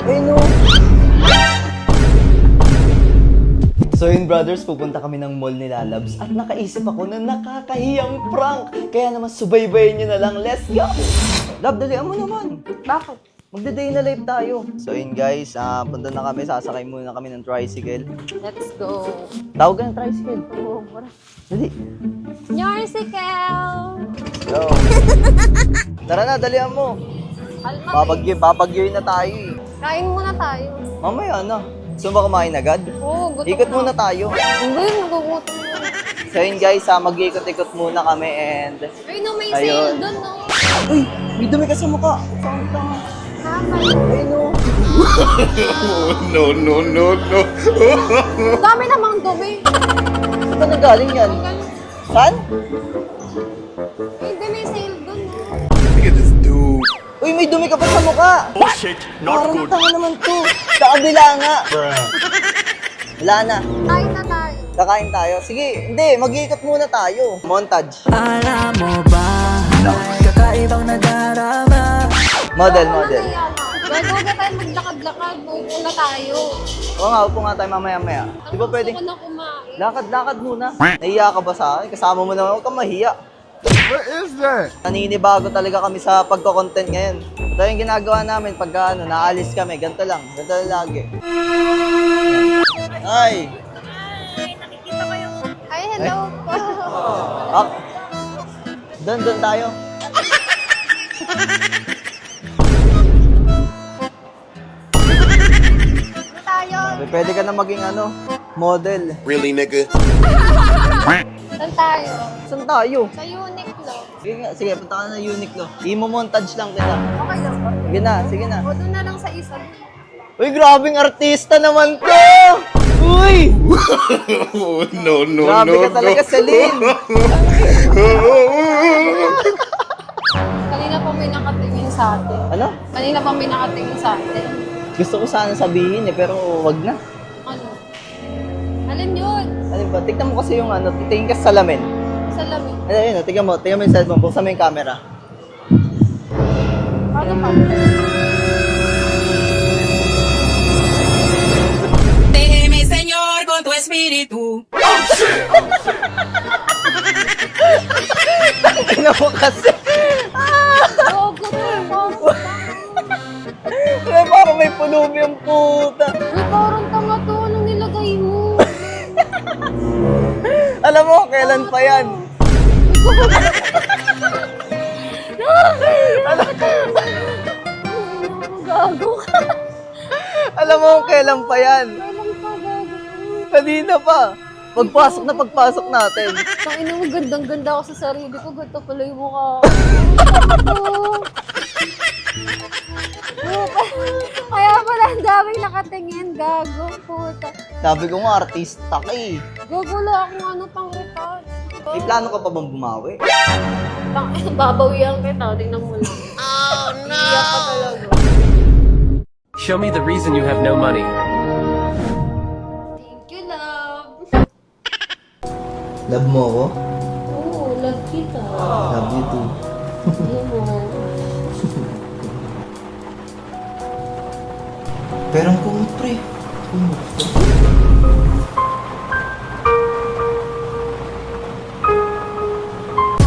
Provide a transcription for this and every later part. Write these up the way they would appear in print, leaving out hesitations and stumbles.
Ay, no. So yun brothers, pupunta kami ng mall ni Lalabs at nakaisip ako na nakakahiyang prank. Kaya naman subaybayin nyo na lang. Let's go! Love, dalian mo naman. Bakit? Magda-day na live tayo. So yun guys, punta na kami. Sasakay muna kami ng tricycle. Let's go. Tawag ka ng tricycle. Oh, wala. Dali. Yarsicle! Go. Tara na, dalian mo. Alma, Babagyoy na tayo eh. kain muna tayo. Mamaya na. Gusto mo ba kumain agad? Oo, gutom Ikot na. muna tayo. Hindi, nagugutom na. So yun guys, mag-iikot-ikot muna kami and... Ay, no, may Ayun. sale dun, no? Uy! May dumi ka sa mukha! Saan ka? Tama. Ay no! No. Ang dami namang dumi. Saan ka nagaling yan? Ang ganun. Saan? Hindi, may sale dun, no? Look at this dude. Uy! May dumi ka pa sa mukha! Oh shit, not Parang good. tanga naman to! Sa kabila nga! Wala na. Kain na tayo. Kakain tayo. Sige, hindi. Mag-iikot muna tayo. Montage. Alam mo ba, kakaibang nadarama. Model. Bago ka tayo maglakad-lakad, upo na tayo. Oo nga, upo nga tayo mamaya-maya. Di ba pwede? Gusto ko na kumain. Lakad-lakad muna. Nahiya ka ba sa akin? Kasama mo naman. Huwag kang mahiya. What is that? Naninibago talaga kami sa pagko-content ngayon. Ito yung ginagawa namin pagka naalis kami. Ganito lang lagi. Ay! Ay, hello po. Up! Doon tayo. Ano tayo? Pwede ka na maging model. Really, nigga? Saan tayo? Saan tayo? Sa Uniqlo. Sige, punta ka na Uniqlo. Imo-montage lang kita. Okay lang ba? Sige na. O, doon na lang sa isa. Uy, grabing artista naman to! Uy! Oh, no. Grabe ka talaga, Celine! Kanina pa may nakatingin sa atin. Ano? Kanina pa may nakatingin sa atin. Gusto ko sana sabihin pero wag na. Ano? Alin yun? Ano ba? Tignan mo kasi yung titingin ka sa salamin. Salamin. Ayun, tignan mo yung cellphone, buksan mo yung camera. Ano pa? Déjeme, Señor, con tu espíritu. Tignan mo kasi. Gogo to. Ay, parang may pulubi ang puta. Uy, parang tanga to. Anong nilagay mo? Alam mo, kailan pa yan? Gago ka. Alam mo, kailan pa yan? Kailan pa gago? Kanina pa. Pagpasok natin. Tangina mo, gandang-ganda ako sa sarili ko. Ganito pala yung mukha. Kaya pala ang daming nakatingin. Gago, puta. Sabi ko nga, artista ka eh. Gago lang akong pang retard. May plano ka pa bang bumawi? Babawian kita. Tingnan mo lang. Oh, no! Iyak ka talaga. Show me the reason you have no money. Thank you, love. Love mo ako? Oo, love kita. Love you too. Yun mo. Pero ang kumot, pre.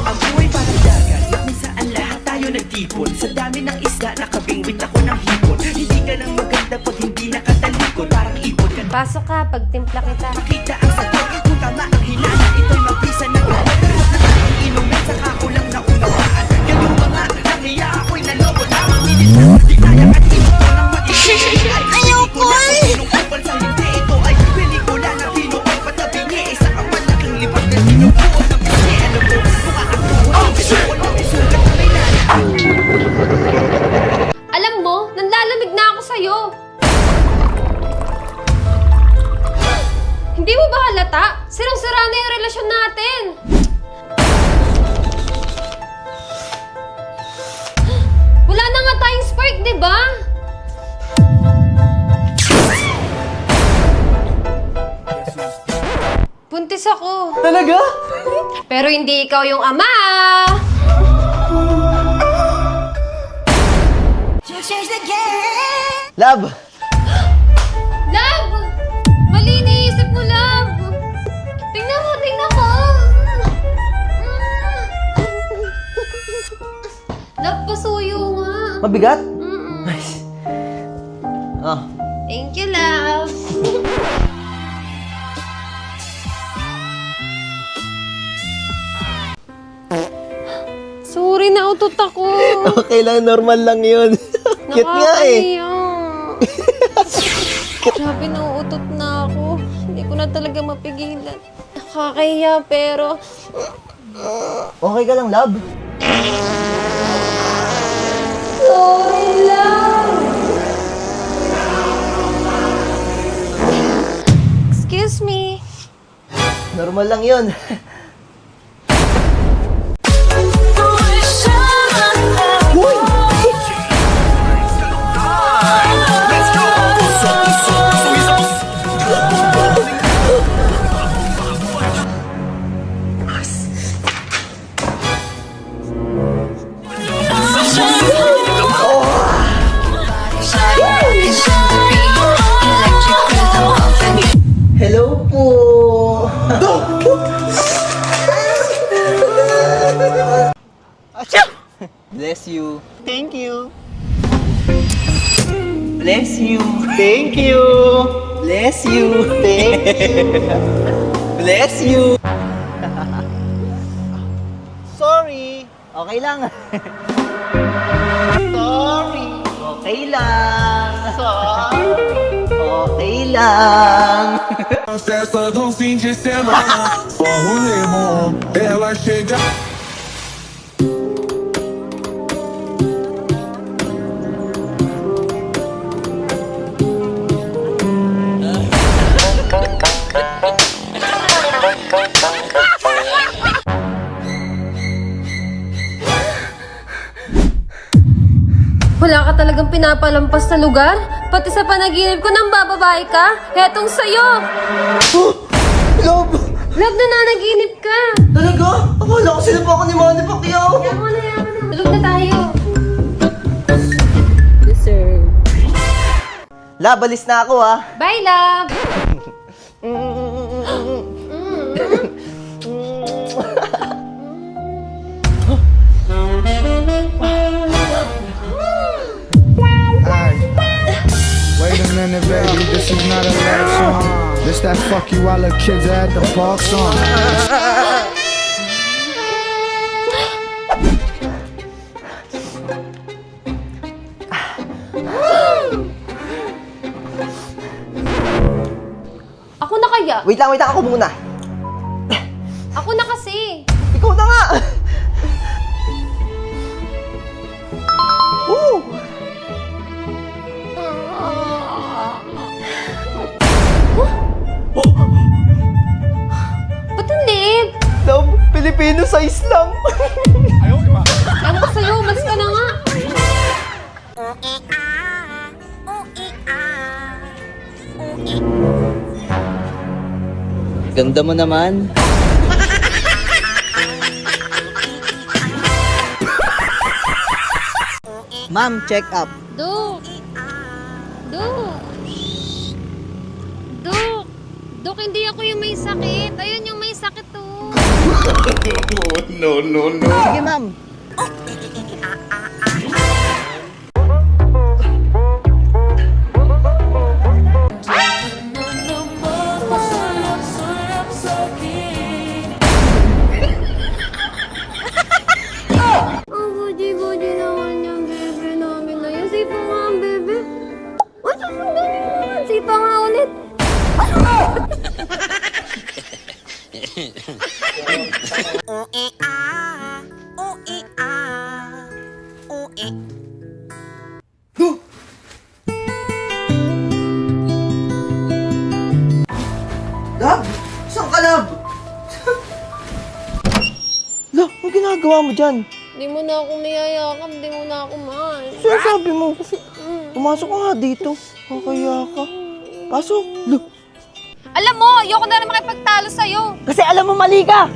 Ang buhay parang dagat, na kung saan lahat tayo nagtipon. Sa dami ng isda, nakabingwit ako ng hipon. Hindi ka lang maganda pag hindi nakatalikod. Parang ipon ka, Pasok ka, pagtimpla kita. makita ang sagot. Kung tama ang hinala, ito'y mapisa na galit. Ang inumin, saka ko lang naunawaan. Ganun ba nga, nahiya ako'y naloko na. Mamilit na, di kaya at ito ng mag-ibig. Ayoko eh! Sa hindi, ito ay pelikula na pinuot patabi niya. Isa ang malaking libag na sinubuot ng pisi. Alam mo, mukha kang tuwa. Wala may sugat na may lala. Alam mo, nanlalamig na ako sa'yo. Hindi mo ba halata? Sirang-sira na yung relasyon natin. Wala na nga tayong spark, di ba? Buntis ako. Talaga? Pero hindi ikaw yung ama. Love! Love! Mali iniisip mo, Love! Tingnan mo, tingnan mo! Love, pasuyo nga. Mabigat? Mm-mm. Ah. Thank you, Love. Sorry, nautot ako. Okay lang, normal lang yun. Cute nga eh. Grabe, nauutot na ako. Hindi ko na talaga mapigilan. Nakakahiya, pero... Okay ka lang, love? Sorry, Love! Excuse me. Normal lang yun. Hello po! Bless you. Thank you. Bless you. Thank you. Bless you. Thank you. Bless you. Sorry. Okay lang. Sorry. Okay lang. Sorry. Okay lang. Festa do fim de semana, só o limão, ela chega. Wala ka talagang pinapalampas sa lugar? Pati sa panaginip ko nang bababae ka? Hetong sa'yo! Love! Love, nananaginip ka! Talaga? Akala ko sila pa ako ni Manny Pacquiao. Yaman na, yaman na. Tulog na tayo. Deserve. Love, alis na ako ha. Bye, Love! Wait a minute, baby, this is not a love song. This that fuck you while the kids are at the park song. Ako na kaya? Wait lang, ako muna. Ako na kasi. Ikaw na nga! Woo! Ba't ang liit? Love, Filipino size lang. Ewan ko sa'yo, mas ka na nga. Ganda mo naman. Ma'am, check up. Duk! Duk! Duk! Duk, hindi ako yung may sakit. Ayun yung may sakit to. No, no, no. Sige, ma'am. Ang budi-budi naman yung bebe namin na yun. Sipa nga ang bebe. Ay, susundan niyo naman. Sipa nga ulit. Love? Saan ka, Love? Love, ano ginagawa mo dyan? Di mo na ako niyayakap. Di mo na ako mahal. Sabi mo. Pumasok ka nga dito. Kakaya ka. Pasok. Love. Alam mo, ayoko na rin makipagtalo sa'yo. Kasi alam mo mali ka.